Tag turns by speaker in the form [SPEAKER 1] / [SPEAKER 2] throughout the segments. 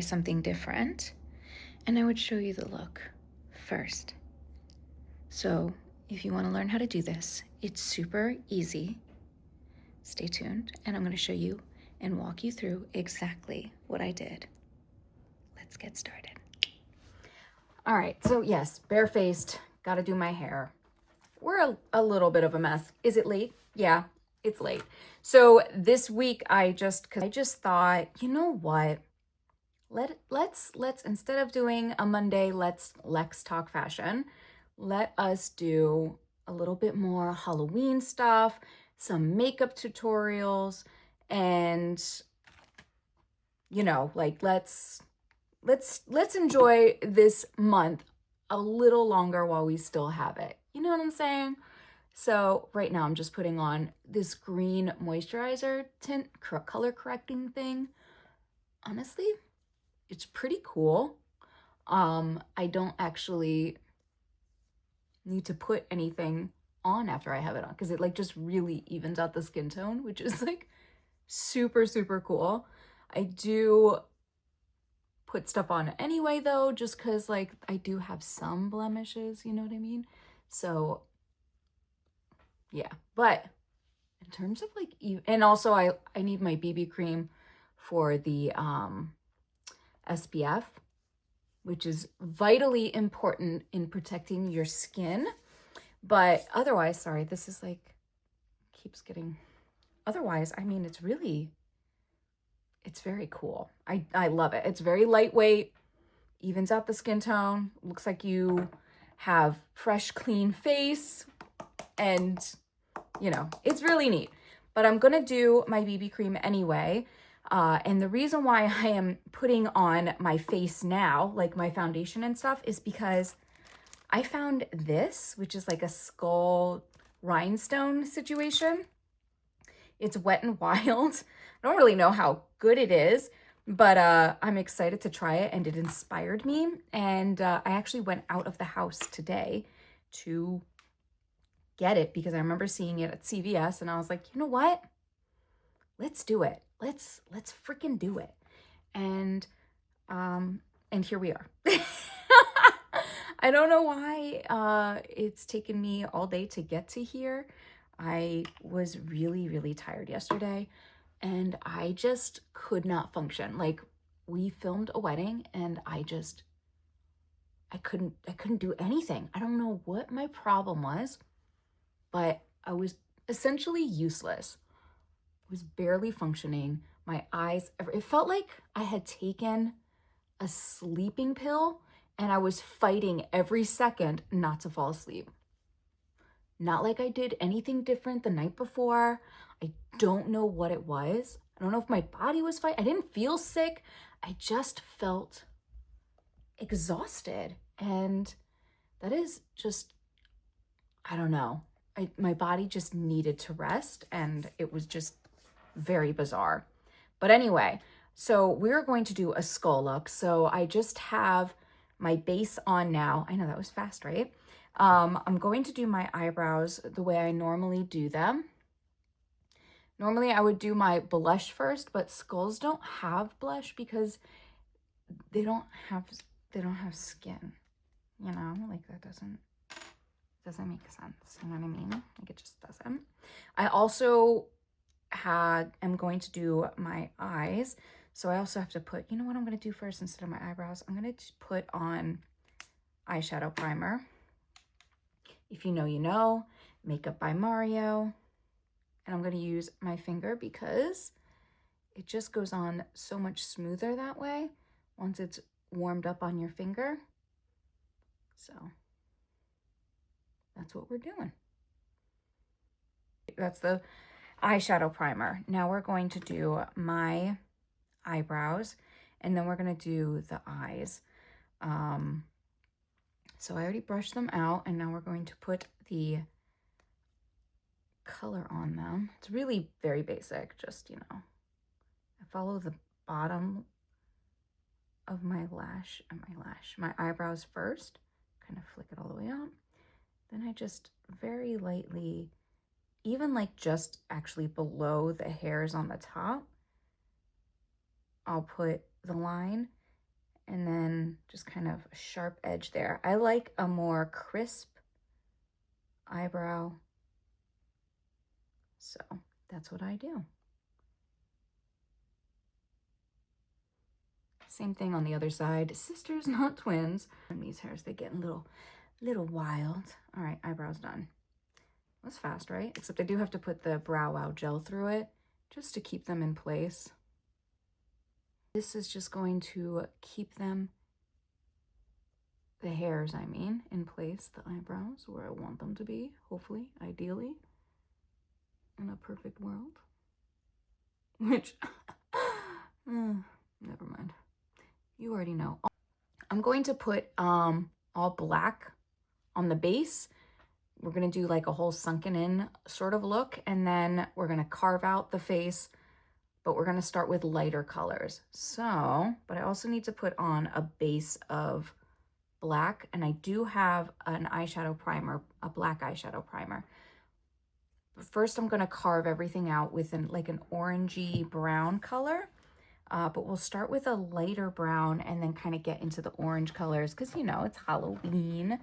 [SPEAKER 1] something different, and I would show you the look first. So if you want to learn how to do this, it's super easy. Stay tuned, and I'm going to show you and walk you through exactly what I did. Let's get started. All right, so yes, barefaced, got to do my hair. We're a little bit of a mess. Is it late? Yeah, it's late. So this week I just thought, you know what? Let's instead of doing a Monday, let's talk fashion. Let us do a little bit more Halloween stuff, some makeup tutorials, and you know, like let's enjoy this month a little longer while we still have it. You know what I'm saying? So right now I'm just putting on this green moisturizer tint color correcting thing. Honestly, it's pretty cool. I don't actually need to put anything on after I have it on because it like just really evens out the skin tone, which is like super, super cool. I do put stuff on anyway though, just because like I do have some blemishes, you know what I mean? So yeah, but in terms of like, and also I need my BB cream for the SPF, which is vitally important in protecting your skin. But otherwise, sorry, this is like, keeps getting, otherwise, I mean, it's very cool. I love it. It's very lightweight, evens out the skin tone. Looks like you have fresh, clean face, and you know, it's really neat. But I'm gonna do my BB cream anyway. And the reason why I am putting on my face now, like my foundation and stuff, is because I found this, which is like a skull rhinestone situation. It's Wet n Wild. I don't really know how good it is, but I'm excited to try it, and it inspired me. And I actually went out of the house today to get it because I remember seeing it at CVS, and I was like, you know what? Let's do it. Let's freaking do it. And here we are. I don't know why it's taken me all day to get to here. I was really, really tired yesterday, and I just could not function. Like, we filmed a wedding, and I couldn't do anything. I don't know what my problem was, but I was essentially useless. I was barely functioning. My eyes, it felt like I had taken a sleeping pill and I was fighting every second not to fall asleep. Not like I did anything different the night before. I don't know what it was. I don't know if my body was fighting. I didn't feel sick. I just felt exhausted. And that is just, I don't know. My body just needed to rest, and it was just very bizarre. But anyway, so we're going to do a skull look. So I just have my base on now. I know that was fast, right? I'm going to do my eyebrows the way I normally do them. Normally I would do my blush first, but skulls don't have blush because they don't have skin, you know, like that doesn't make sense. You know what I mean? Like, it just doesn't. I also am going to do my eyes. So I also have to put, you know what I'm going to do first instead of my eyebrows? I'm going to put on eyeshadow primer. If you know, you know. Makeup by Mario. And I'm going to use my finger because it just goes on so much smoother that way once it's warmed up on your finger. So that's what we're doing. That's the eyeshadow primer. Now we're going to do my eyebrows, and then we're going to do the eyes. So I already brushed them out, and now we're going to put the color on them. It's really very basic, just, you know, I follow the bottom of my eyebrows first, kind of flick it all the way up. Then I just very lightly, even like just actually below the hairs on the top, I'll put the line, and then just kind of a sharp edge there. I like a more crisp eyebrow, so that's what I do. Same thing on the other side. Sisters, not twins. And these hairs, they get a little wild. All right, eyebrows done. That's fast, right? Except I do have to put the Brow Wow gel through it just to keep them in place. This is just going to keep them, the hairs, I mean, in place, the eyebrows, where I want them to be, hopefully, ideally, in a perfect world. Which, never mind. You already know. I'm going to put all black on the base. We're gonna do like a whole sunken in sort of look, and then we're gonna carve out the face, but we're gonna start with lighter colors. So, but I also need to put on a base of black, and I do have an eyeshadow primer, a black eyeshadow primer. But first I'm gonna carve everything out with like an orangey brown color. But we'll start with a lighter brown and then kind of get into the orange colors because, you know, it's Halloween.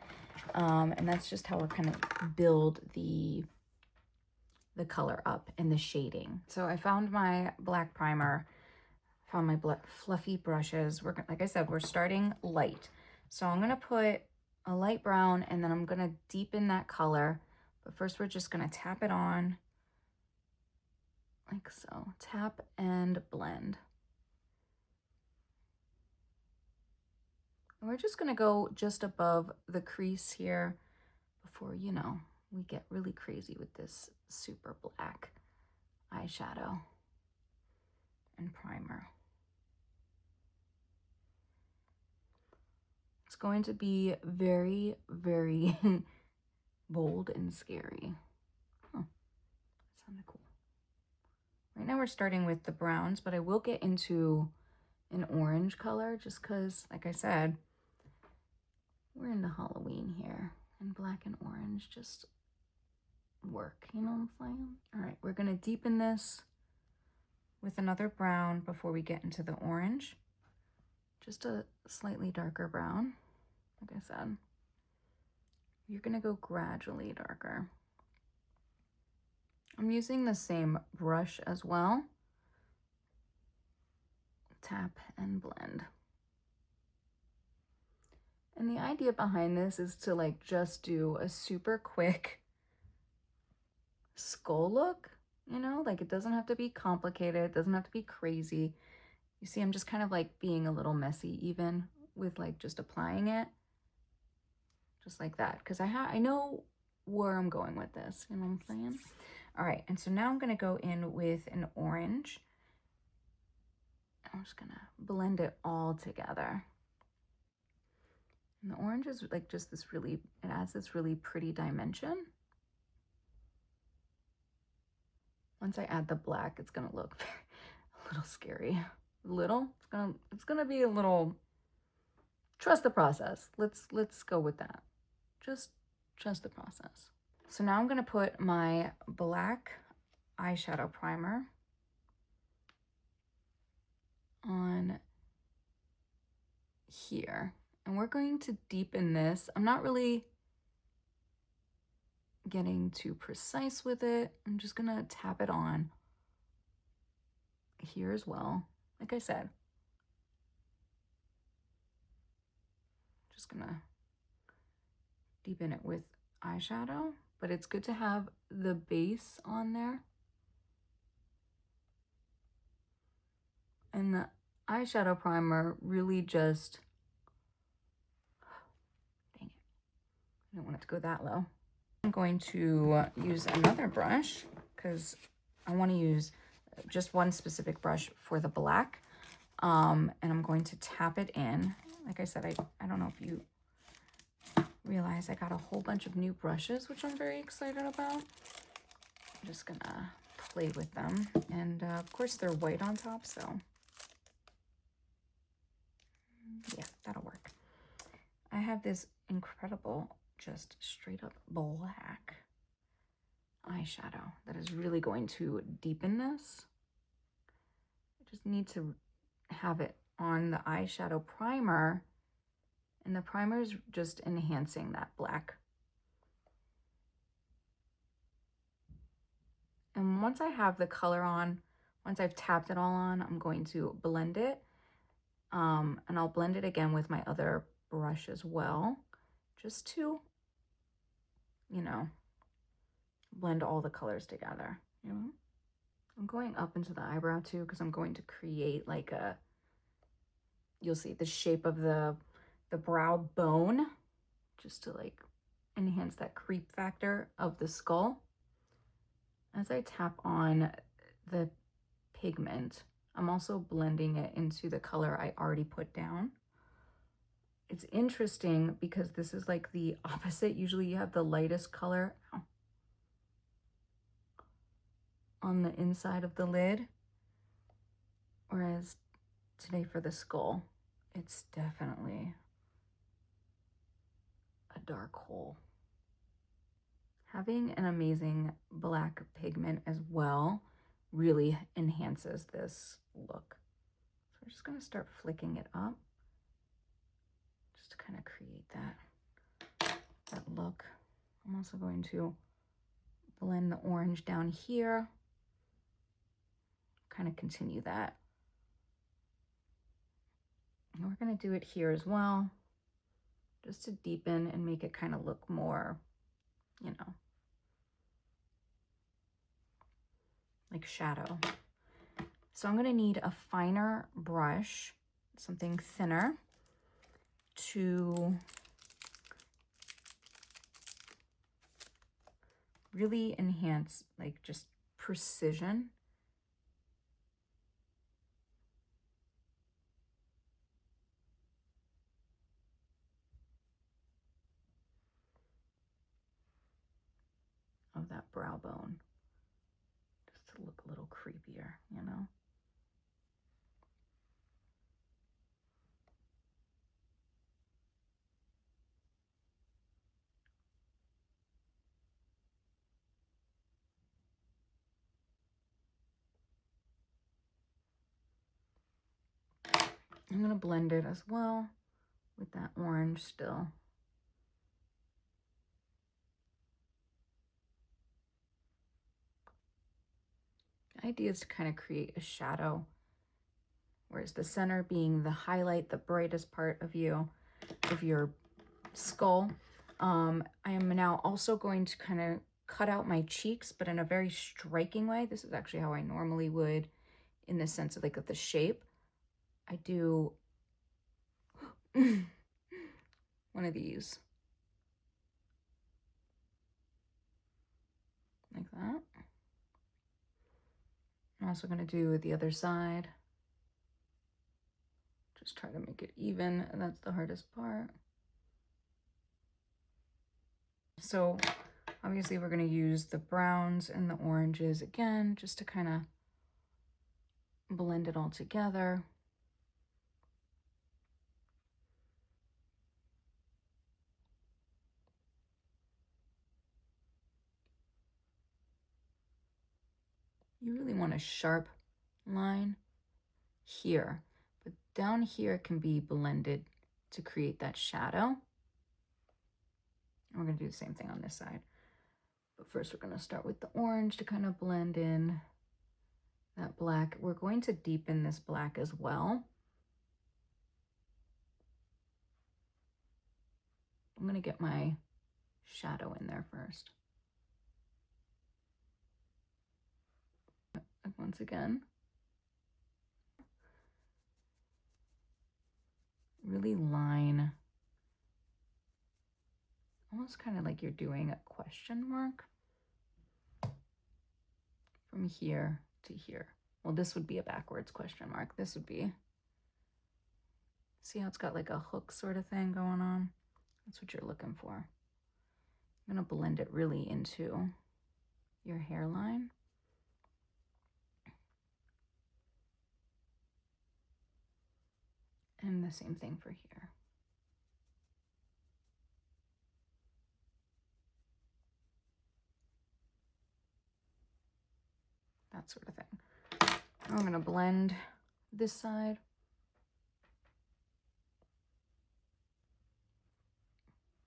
[SPEAKER 1] And that's just how we're kind of build the color up and the shading. So I found my black primer, found my fluffy brushes. Like I said, we're starting light. So I'm going to put a light brown and then I'm going to deepen that color. But first we're just going to tap it on like so. Tap and blend. We're just gonna go just above the crease here before, you know, we get really crazy with this super black eyeshadow and primer. It's going to be very, very bold and scary. Huh, that sounded cool. Right now we're starting with the browns, but I will get into an orange color just because, like I said, we're into Halloween here, and black and orange just work, you know what I'm saying? All right, we're gonna deepen this with another brown before we get into the orange. Just a slightly darker brown, like I said. You're gonna go gradually darker. I'm using the same brush as well. Tap and blend. And the idea behind this is to like just do a super quick skull look, you know, like it doesn't have to be complicated, it doesn't have to be crazy. You see, I'm just kind of like being a little messy even with like just applying it just like that, because I know where I'm going with this, you know what I'm saying? All right, and so now I'm gonna go in with an orange. I'm just gonna blend it all together. And the orange is like just this really, it adds this really pretty dimension. Once I add the black, it's gonna look a little scary. It's gonna be a little, trust the process. Let's go with that. Just trust the process. So now I'm gonna put my black eyeshadow primer on here. And we're going to deepen this. I'm not really getting too precise with it. I'm just gonna tap it on here as well. Like I said, just gonna deepen it with eyeshadow, but it's good to have the base on there. And the eyeshadow primer really just, dang it, I don't want it to go that low. I'm going to use another brush because I want to use just one specific brush for the black. And I'm going to tap it in. Like I said, I don't know if you realize I got a whole bunch of new brushes, which I'm very excited about. I'm just gonna play with them. And of course they're white on top, so yeah, that'll work. I have this incredible, just straight up black eyeshadow that is really going to deepen this. I just need to have it on the eyeshadow primer, and the primer is just enhancing that black. And once I have the color on, once I've tapped it all on, I'm going to blend it. And I'll blend it again with my other brush as well, just to, you know, blend all the colors together. You know? I'm going up into the eyebrow too, because I'm going to create like a, you'll see the shape of the brow bone, just to like enhance that creep factor of the skull. As I tap on the pigment, I'm also blending it into the color I already put down. It's interesting because this is like the opposite. Usually you have the lightest color on the inside of the lid, whereas today for the skull, it's definitely a dark hole. Having an amazing black pigment as well really enhances this look. So we're just going to start flicking it up just to kind of create that look. I'm also going to blend the orange down here, kind of continue that. And we're going to do it here as well, just to deepen and make it kind of look more, you know, like shadow. So I'm going to need a finer brush, something thinner, to really enhance like just precision. Of that brow bone, just to look a little creepier, you know? I'm gonna blend it as well with that orange still. The idea is to kind of create a shadow, whereas the center being the highlight, the brightest part of you, of your skull. I am now also going to kind of cut out my cheeks, but in a very striking way. This is actually how I normally would, in the sense of like of the shape. I do one of these, like that. I'm also going to do the other side. Just try to make it even, and that's the hardest part. So obviously we're going to use the browns and the oranges again, just to kind of blend it all together. You really want a sharp line here, but down here can be blended to create that shadow. And we're going to do the same thing on this side. But first we're going to start with the orange to kind of blend in that black. We're going to deepen this black as well. I'm going to get my shadow in there first. Once again, really line, almost kind of like you're doing a question mark from here to here. Well, this would be a backwards question mark. This would be, see how it's got like a hook sort of thing going on? That's what you're looking for. I'm going to blend it really into your hairline. And the same thing for here. That sort of thing. I'm going to blend this side.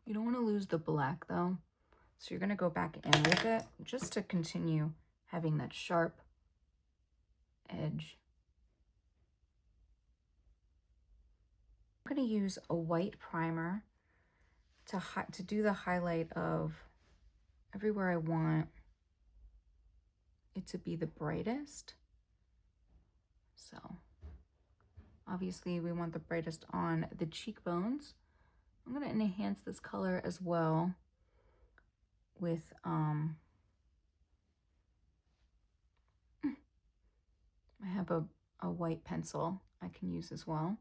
[SPEAKER 1] You don't want to lose the black though. So you're going to go back in with it just to continue having that sharp edge. I'm going to use a white primer to do the highlight of everywhere I want it to be the brightest. So obviously we want the brightest on the cheekbones. I'm going to enhance this color as well with I have a white pencil I can use as well.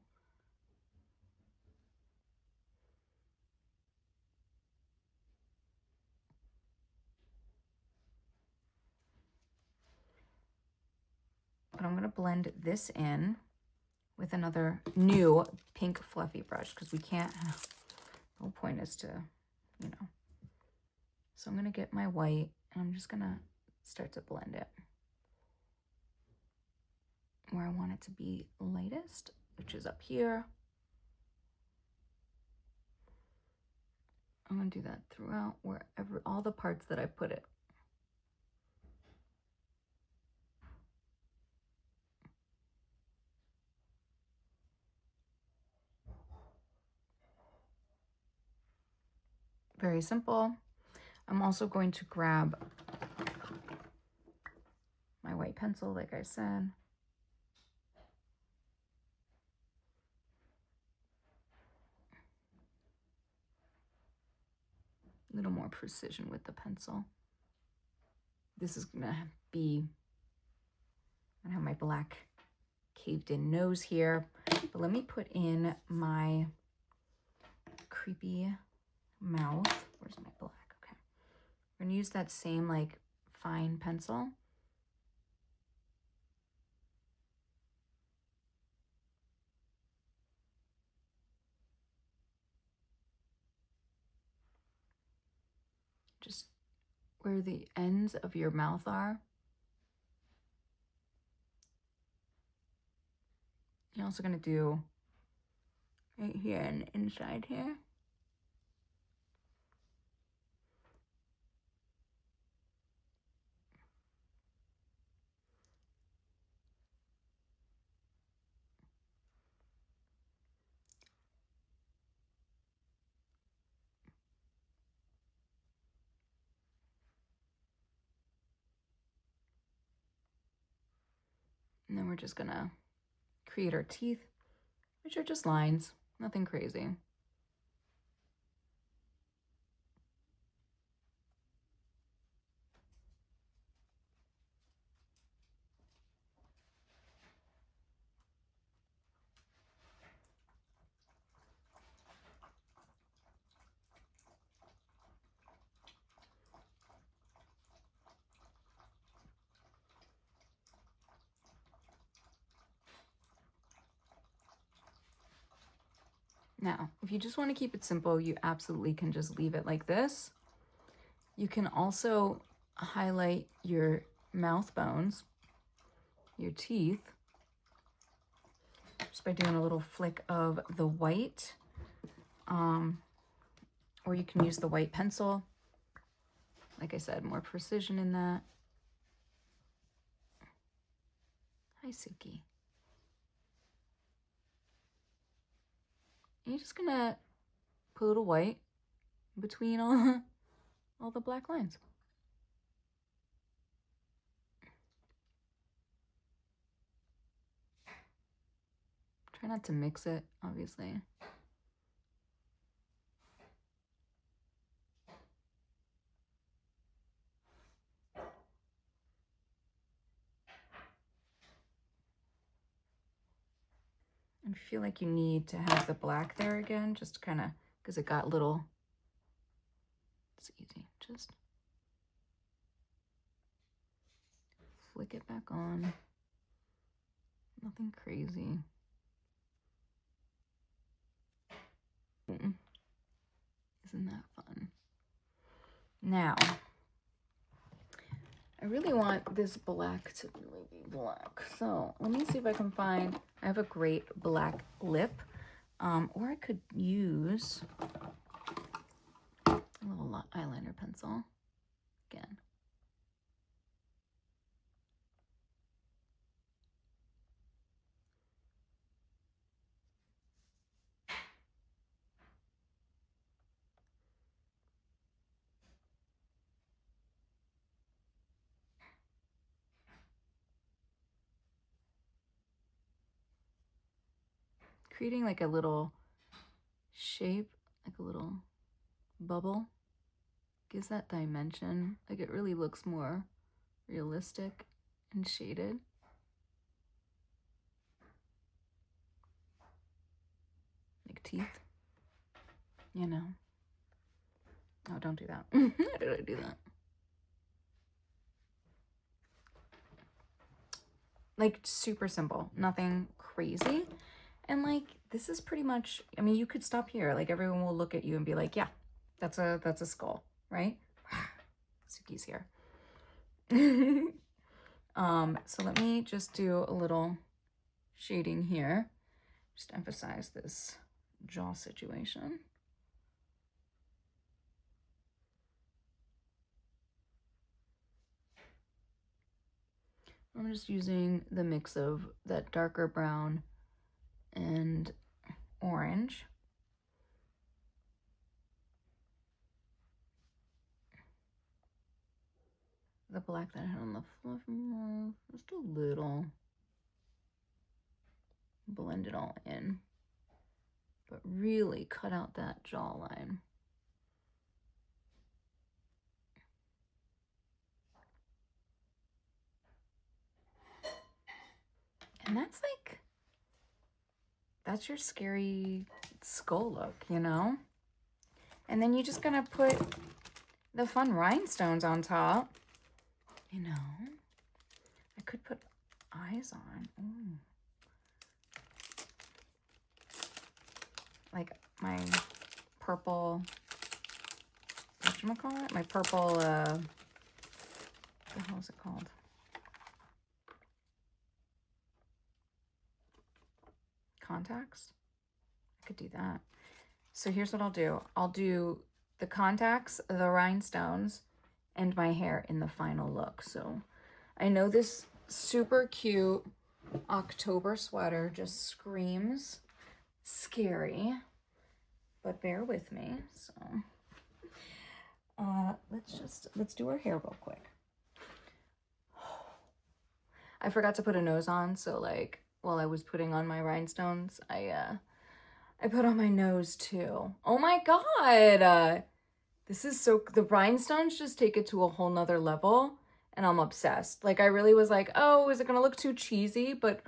[SPEAKER 1] But I'm going to blend this in with another new pink fluffy brush because we can't, the whole point is to, you know. So I'm going to get my white and I'm just going to start to blend it where I want it to be lightest, which is up here. I'm going to do that throughout wherever, all the parts that I put it. Very simple. I'm also going to grab my white pencil, like I said. A little more precision with the pencil. This is gonna be, I have my black caved in nose here, but let me put in my creepy mouth. Where's my black? Okay. We're gonna use that same like fine pencil. Just where the ends of your mouth are. You're also gonna do right here and inside here. And then we're just gonna create our teeth, which are just lines, nothing crazy. Now, if you just want to keep it simple, you absolutely can just leave it like this. You can also highlight your mouth bones, your teeth, just by doing a little flick of the white. Or you can use the white pencil. Like I said, more precision in that. Hi, Suki. And you're just gonna put a little white between all the black lines. Try not to mix it, obviously. I feel like you need to have the black there again, just kind of, because it got little, it's easy, just flick it back on. Nothing crazy. Isn't that fun? Now, I really want this black to really be black. So let me see if I can find, I have a great black lip, or I could use a little eyeliner pencil again. Creating like a little shape, like a little bubble, gives that dimension. Like it really looks more realistic and shaded. Like teeth, you know. Oh, don't do that. How did I do that? Like super simple, nothing crazy. And like, this is pretty much, I mean, you could stop here. Like everyone will look at you and be like, yeah, that's a skull, right? Suki's here. So let me just do a little shading here. Just emphasize this jaw situation. I'm just using the mix of that darker brown and orange. The black that I had on the fluff, just a little. Blend it all in, but really cut out that jawline. And that's like, that's your scary skull look, you know? And then you're just gonna put the fun rhinestones on top, you know? I could put eyes on. Ooh. Like my purple, whatchamacallit? My purple, what the hell is it called? Contacts? I could do that. So here's what I'll do. I'll do the contacts, the rhinestones, and my hair in the final look. So I know this super cute October sweater just screams scary, but bear with me. So let's do her hair real quick. I forgot to put a nose on, so like while I was putting on my rhinestones, I put on my nose too. Oh my god! This is so, the rhinestones just take it to a whole nother level, and I'm obsessed. Like I really was like, oh, is it gonna look too cheesy? But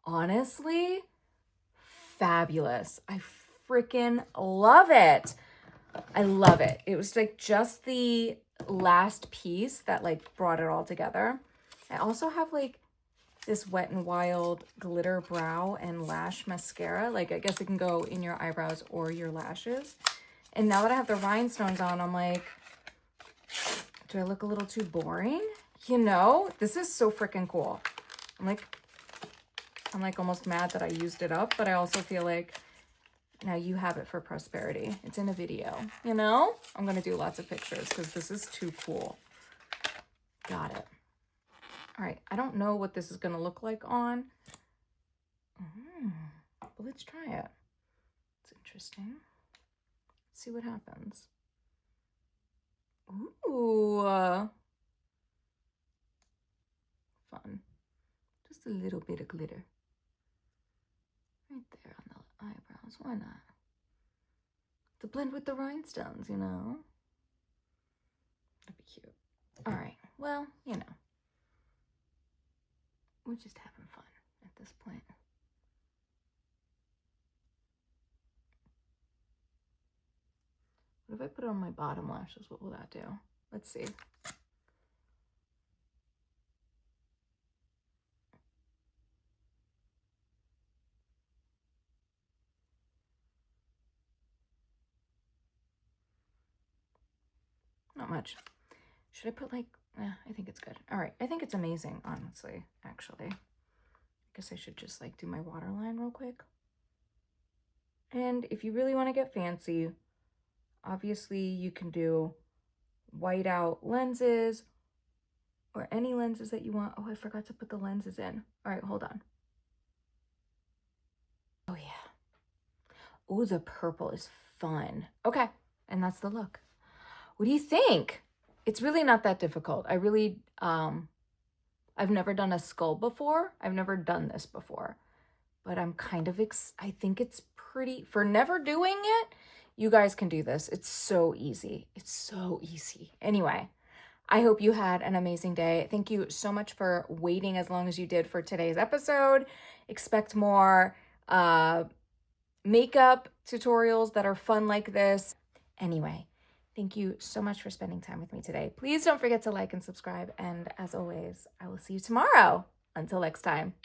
[SPEAKER 1] honestly, fabulous. I freaking love it. I love it. It was like just the last piece that like brought it all together. I also have like this Wet n Wild glitter brow and lash mascara. Like I guess it can go in your eyebrows or your lashes. And now that I have the rhinestones on, I'm like, do I look a little too boring? You know, this is so freaking cool. I'm like almost mad that I used it up, but I also feel like now you have it for prosperity. It's in a video, you know? I'm going to do lots of pictures because this is too cool. Got it. All right. I don't know what this is going to look like on. But let's try it. It's interesting. Let's see what happens. Ooh. Fun. Just a little bit of glitter. Right there on the eyebrows. Why not? To blend with the rhinestones, you know? That'd be cute. All right. Well, you know. We're just having fun at this point. What if I put it on my bottom lashes? What will that do? Let's see. Not much. Should I put like, I think it's good. All right. I think it's amazing, honestly, actually. I guess I should just like do my waterline real quick. And if you really want to get fancy,
[SPEAKER 2] Obviously, you can do whiteout lenses or any lenses that you want. Oh, I forgot to put the lenses in. All right, hold on. Oh, yeah. Oh, the purple is fun. Okay, and that's the look. What do you think? It's really not that difficult. I really, I've never done a skull before. I've never done this before, but I'm kind of, I think it's pretty, for never doing it, you guys can do this. It's so easy. It's so easy. Anyway, I hope you had an amazing day. Thank you so much for waiting as long as you did for today's episode. Expect more makeup tutorials that are fun like this. Anyway, thank you so much for spending time with me today. Please don't forget to like and subscribe. And as always, I will see you tomorrow. Until next time.